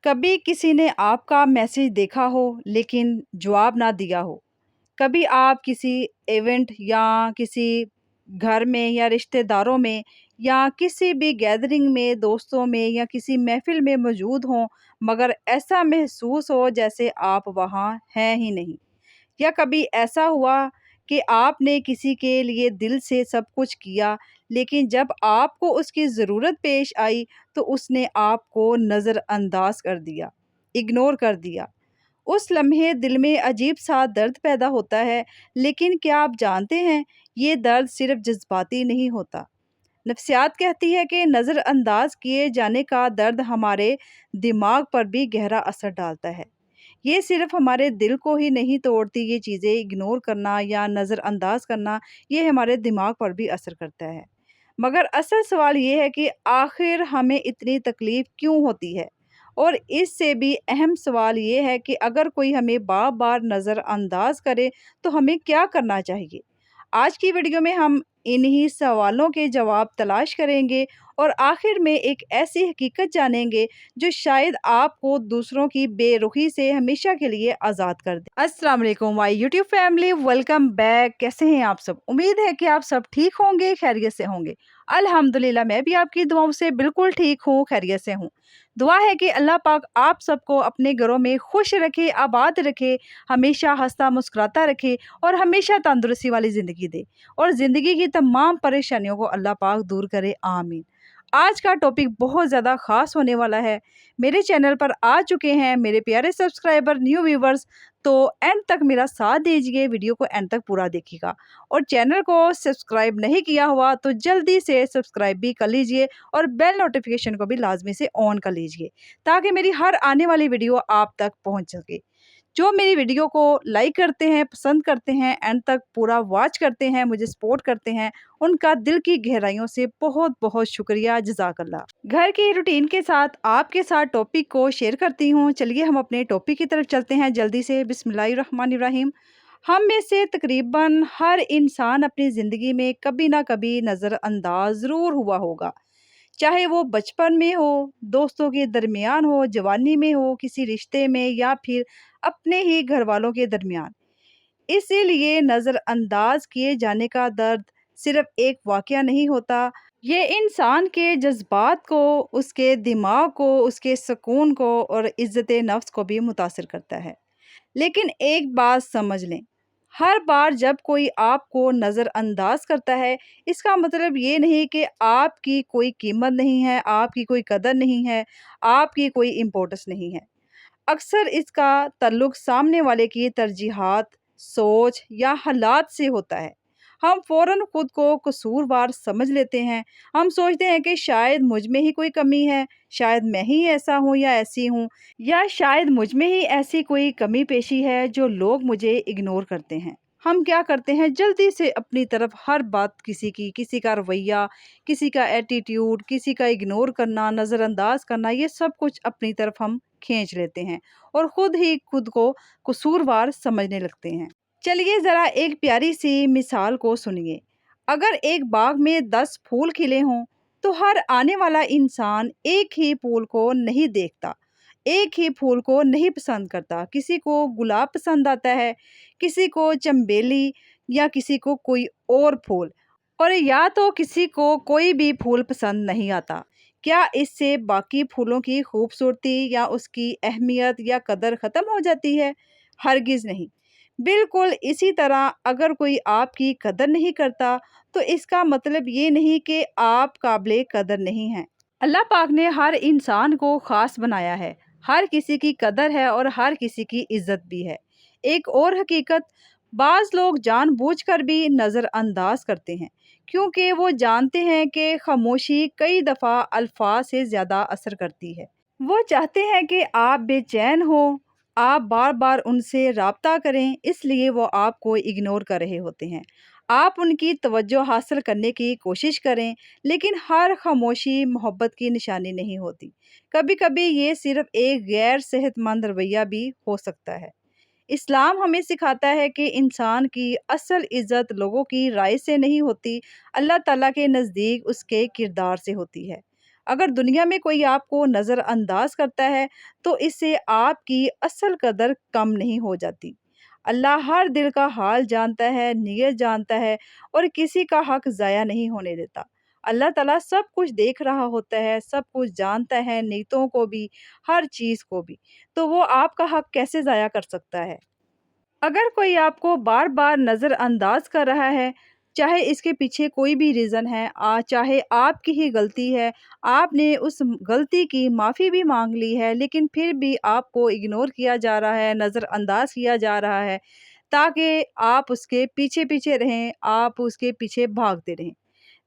कभी किसी ने आपका मैसेज देखा हो लेकिन जवाब ना दिया हो। कभी आप किसी इवेंट या किसी घर में या रिश्तेदारों में या किसी भी गैदरिंग में, दोस्तों में या किसी महफिल में मौजूद हों, मगर ऐसा महसूस हो जैसे आप वहाँ हैं ही नहीं। या कभी ऐसा हुआ कि आपने किसी के लिए दिल से सब कुछ किया, लेकिन जब आपको उसकी ज़रूरत पेश आई तो उसने आपको नज़रअंदाज कर दिया, इग्नोर कर दिया। उस लम्हे दिल में अजीब सा दर्द पैदा होता है, लेकिन क्या आप जानते हैं, ये दर्द सिर्फ जज्बाती नहीं होता। नफ्सियात कहती है कि नज़रअंदाज किए जाने का दर्द हमारे दिमाग पर भी गहरा असर डालता है। ये सिर्फ हमारे दिल को ही नहीं तोड़ती, ये चीज़ें इग्नोर करना या नज़रअंदाज करना, ये हमारे दिमाग पर भी असर करता है। मगर असल सवाल ये है कि आखिर हमें इतनी तकलीफ़ क्यों होती है? और इससे भी अहम सवाल ये है कि अगर कोई हमें बार-बार नज़रअंदाज करे, तो हमें क्या करना चाहिए? आज की वीडियो में हम इन्हीं सवालों के जवाब तलाश करेंगे और आखिर में एक ऐसी हकीकत जानेंगे जो शायद आपको दूसरों की बेरुखी से हमेशा के लिए आज़ाद कर दे। अस्सलाम वालेकुम my YouTube family, welcome back. कैसे हैं आप सब? उम्मीद है कि आप सब ठीक होंगे, खैरियत से होंगे। अल्हम्दुलिल्लाह मैं भी आपकी दुआओं से बिल्कुल ठीक हूँ, खैरियत से हूँ। दुआ है कि अल्लाह पाक आप सबको अपने घरों में खुश रखे, आबाद रखे, हमेशा हँसता मुस्कुराता रखे और हमेशा तंदुरुस्ती वाली ज़िंदगी दे और ज़िंदगी की तमाम परेशानियों को अल्लाह पाक दूर करे, आमीन। आज का टॉपिक बहुत ज़्यादा ख़ास होने वाला है। मेरे चैनल पर आ चुके हैं मेरे प्यारे सब्सक्राइबर, न्यू व्यूवर्स, तो एंड तक मेरा साथ दीजिए, वीडियो को एंड तक पूरा देखिएगा। और चैनल को सब्सक्राइब नहीं किया हुआ तो जल्दी से सब्सक्राइब भी कर लीजिए और बेल नोटिफिकेशन को भी लाजमी से ऑन कर लीजिए, ताकि मेरी हर आने वाली वीडियो आप तक पहुंच सके। जो मेरी वीडियो को लाइक करते हैं, पसंद करते हैं, एंड तक पूरा वॉच करते हैं, मुझे सपोर्ट करते हैं, उनका दिल की गहराइयों से बहुत बहुत शुक्रिया, जज़ाकल्लाह। घर की रूटीन के साथ आपके साथ टॉपिक को शेयर करती हूँ। चलिए हम अपने टॉपिक की तरफ चलते हैं जल्दी से। बिस्मिल्लाहिर्रहमानिर्रहीम। हम में से तकरीबन हर इंसान अपनी ज़िंदगी में कभी ना कभी नज़रअंदाज ज़रूर हुआ होगा। चाहे वो बचपन में हो, दोस्तों के दरमियान हो, जवानी में हो, किसी रिश्ते में या फिर अपने ही घर वालों के दरमियान। इसीलिए नज़रअंदाज किए जाने का दर्द सिर्फ एक वाक़या नहीं होता, ये इंसान के जज़्बात को, उसके दिमाग को, उसके सुकून को और इज़्ज़त नफ्स को भी मुतासिर करता है। लेकिन एक बात समझ लें, हर बार जब कोई आपको नज़रअंदाज करता है, इसका मतलब ये नहीं कि आपकी कोई कीमत नहीं है, आपकी कोई कदर नहीं है, आपकी कोई इम्पोर्टेंस नहीं है। अक्सर इसका ताल्लुक सामने वाले की तरजीहात, सोच या हालात से होता है। हम फ़ौरन खुद को कसूरवार समझ लेते हैं। हम सोचते हैं कि शायद मुझ में ही कोई कमी है, शायद मैं ही ऐसा हूँ या ऐसी हूँ, या शायद मुझ में ही ऐसी कोई कमी पेशी है जो लोग मुझे इग्नोर करते हैं। हम क्या करते हैं, जल्दी से अपनी तरफ हर बात, किसी का रवैया, किसी का एटीट्यूड, किसी का इग्नोर करना, नज़रअंदाज करना, ये सब कुछ अपनी तरफ हम खींच लेते हैं और खुद ही खुद को कसूरवार समझने लगते हैं। चलिए ज़रा एक प्यारी सी मिसाल को सुनिए। अगर एक बाग में 10 फूल खिले हों, तो हर आने वाला इंसान एक ही फूल को नहीं देखता, एक ही फूल को नहीं पसंद करता। किसी को गुलाब पसंद आता है, किसी को चंबेली, या किसी को कोई और फूल, और या तो किसी को कोई भी फूल पसंद नहीं आता। क्या इससे बाकी फूलों की खूबसूरती या उसकी अहमियत या कदर ख़त्म हो जाती है? हरगिज़ नहीं। बिल्कुल इसी तरह अगर कोई आपकी कदर नहीं करता, तो इसका मतलब ये नहीं कि आप काबिले कदर नहीं हैं। अल्लाह पाक ने हर इंसान को ख़ास बनाया है, हर किसी की कदर है और हर किसी की इज़्ज़त भी है। एक और हकीकत, बाज़ लोग जानबूझकर भी नज़रअंदाज करते हैं, क्योंकि वो जानते हैं कि खामोशी कई दफ़ा अल्फाज से ज़्यादा असर करती है। वो चाहते हैं कि आप बेचैन हो, आप बार बार उनसे राब्ता करें, इसलिए वो आपको इग्नोर कर रहे होते हैं। आप उनकी तवज्जो हासिल करने की कोशिश करें, लेकिन हर खामोशी मोहब्बत की निशानी नहीं होती। कभी कभी ये सिर्फ एक गैर सेहतमंद रवैया भी हो सकता है। इस्लाम हमें सिखाता है कि इंसान की असल इज़्ज़त लोगों की राय से नहीं होती, अल्लाह ताला के नज़दीक उसके किरदार से होती है। اگر دنیا میں کوئی آپ کو نظر انداز کرتا ہے تو اس سے آپ کی اصل قدر کم نہیں ہو جاتی۔ اللہ ہر دل کا حال جانتا ہے، نیت جانتا ہے اور کسی کا حق ضائع نہیں ہونے دیتا۔ اللہ تعالیٰ سب کچھ دیکھ رہا ہوتا ہے، سب کچھ جانتا ہے، نیتوں کو بھی، ہر چیز کو بھی۔ تو وہ آپ کا حق کیسے ضائع کر سکتا ہے؟ اگر کوئی آپ کو بار بار نظر انداز کر رہا ہے، چاہے اس کے پیچھے کوئی بھی ریزن ہے، چاہے آپ کی ہی غلطی ہے، آپ نے اس غلطی کی معافی بھی مانگ لی ہے، لیکن پھر بھی آپ کو اگنور کیا جا رہا ہے، نظر انداز کیا جا رہا ہے، تاکہ آپ اس کے پیچھے پیچھے رہیں، آپ اس کے پیچھے بھاگتے رہیں،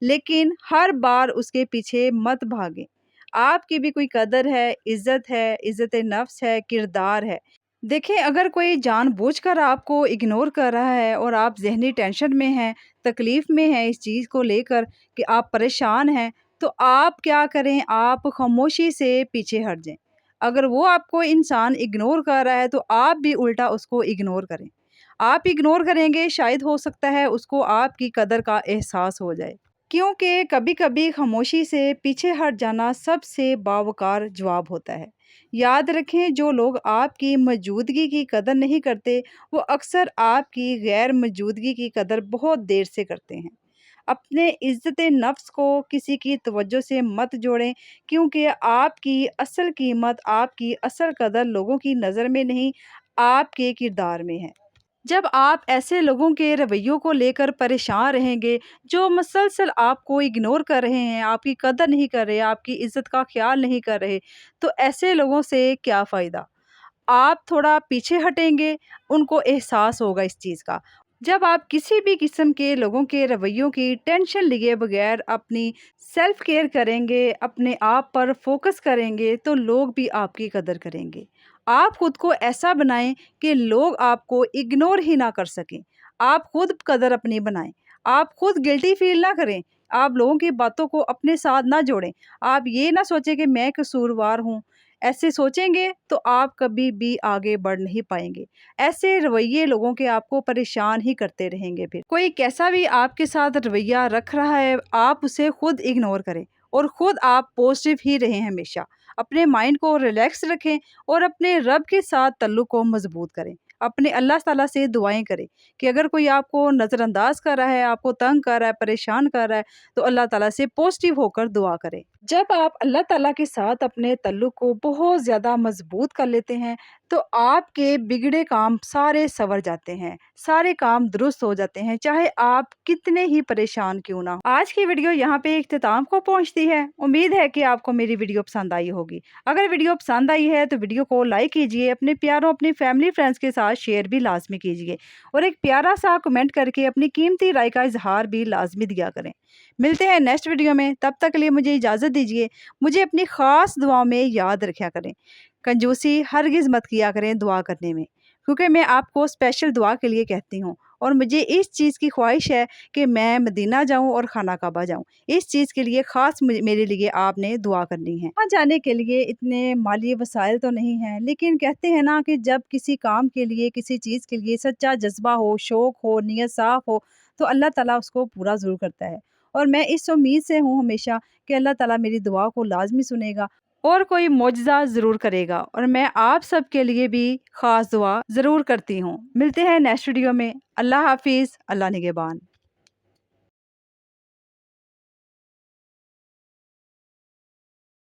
لیکن ہر بار اس کے پیچھے مت بھاگیں۔ آپ کی بھی کوئی قدر ہے، عزت نفس ہے، کردار ہے۔ دیکھیں، اگر کوئی جان بوجھ کر آپ کو اگنور کر رہا ہے اور آپ ذہنی ٹینشن میں ہیں، تکلیف میں ہیں اس چیز کو لے کر کہ آپ پریشان ہیں، تو آپ کیا کریں؟ آپ خاموشی سے پیچھے ہٹ جائیں۔ اگر وہ آپ کو انسان اگنور کر رہا ہے تو آپ بھی الٹا اس کو اگنور کریں۔ آپ اگنور کریں گے، شاید ہو سکتا ہے اس کو آپ کی قدر کا احساس ہو جائے۔ کیونکہ کبھی کبھی خاموشی سے پیچھے ہٹ جانا سب سے باوقار جواب ہوتا ہے۔ یاد رکھیں، جو لوگ آپ کی موجودگی کی قدر نہیں کرتے، وہ اکثر آپ کی غیر موجودگی کی قدر بہت دیر سے کرتے ہیں۔ اپنے عزت نفس کو کسی کی توجہ سے مت جوڑیں، کیونکہ آپ کی اصل قیمت، آپ کی اصل قدر لوگوں کی نظر میں نہیں، آپ کے کردار میں ہے۔ جب آپ ایسے لوگوں کے رویوں کو لے کر پریشان رہیں گے جو مسلسل آپ کو اگنور کر رہے ہیں، آپ کی قدر نہیں کر رہے، آپ کی عزت کا خیال نہیں کر رہے، تو ایسے لوگوں سے کیا فائدہ؟ آپ تھوڑا پیچھے ہٹیں گے، ان کو احساس ہوگا اس چیز کا۔ جب آپ کسی بھی قسم کے لوگوں کے رویوں کی ٹینشن لیے بغیر اپنی سیلف کیئر کریں گے، اپنے آپ پر فوکس کریں گے، تو لوگ بھی آپ کی قدر کریں گے۔ آپ خود کو ایسا بنائیں کہ لوگ آپ کو اگنور ہی نہ کر سکیں۔ آپ خود قدر اپنی بنائیں۔ آپ خود گلٹی فیل نہ کریں۔ آپ لوگوں کی باتوں کو اپنے ساتھ نہ جوڑیں۔ آپ یہ نہ سوچیں کہ میں قصوروار ہوں۔ ایسے سوچیں گے تو آپ کبھی بھی آگے بڑھ نہیں پائیں گے۔ ایسے رویے لوگوں کے آپ کو پریشان ہی کرتے رہیں گے۔ پھر کوئی کیسا بھی آپ کے ساتھ رویہ رکھ رہا ہے، آپ اسے خود اگنور کریں اور خود آپ پازیٹیو ہی رہیں ہمیشہ۔ اپنے مائنڈ کو ریلیکس رکھیں اور اپنے رب کے ساتھ تعلق کو مضبوط کریں۔ اپنے اللہ تعالیٰ سے دعائیں کریں کہ اگر کوئی آپ کو نظر انداز کر رہا ہے، آپ کو تنگ کر رہا ہے، پریشان کر رہا ہے، تو اللہ تعالیٰ سے پازیٹیو ہو کر دعا کریں۔ جب آپ اللہ تعالیٰ کے ساتھ اپنے تعلق کو بہت زیادہ مضبوط کر لیتے ہیں تو آپ کے بگڑے کام سارے سنور جاتے ہیں، سارے کام درست ہو جاتے ہیں، چاہے آپ کتنے ہی پریشان کیوں نہ ہو۔ آج کی ویڈیو یہاں پہ اختتام کو پہنچتی ہے۔ امید ہے کہ آپ کو میری ویڈیو پسند آئی ہوگی۔ اگر ویڈیو پسند آئی ہے تو ویڈیو کو لائک کیجئے، اپنے پیاروں، اپنی فیملی فرینڈز کے ساتھ شیئر بھی لازمی کیجئے اور ایک پیارا سا کمنٹ کر کے اپنی قیمتی رائے کا اظہار بھی لازمی دیا کریں۔ ملتے ہیں نیکسٹ ویڈیو میں، تب تک کے لیے مجھے اجازت دیجیے۔ مجھے اپنی خاص دعاؤں میں یاد رکھا کریں۔ کنجوسی ہرگز مت کیا کریں دعا کرنے میں، کیونکہ میں آپ کو اسپیشل دعا کے لیے کہتی ہوں اور مجھے اس چیز کی خواہش ہے کہ میں مدینہ جاؤں اور خانہ کعبہ جاؤں۔ اس چیز کے لیے خاص میرے لیے آپ نے دعا کرنی ہے۔ وہاں جانے کے لیے اتنے مالی وسائل تو نہیں ہیں، لیکن کہتے ہیں نا کہ جب کسی کام کے لیے، کسی چیز کے لیے سچا جذبہ ہو، شوق ہو، نیت صاف ہو، تو اللہ تعالیٰ اس کو پورا ضرور کرتا ہے۔ اور میں اس امید سے ہوں ہمیشہ کہ اللہ تعالیٰ میری دعا کو لازمی سنے گا اور کوئی معجزہ ضرور کرے گا، اور میں آپ سب کے لیے بھی خاص دعا ضرور کرتی ہوں۔ ملتے ہیں نیکسٹ ویڈیو میں۔ اللہ حافظ، اللہ نگہبان۔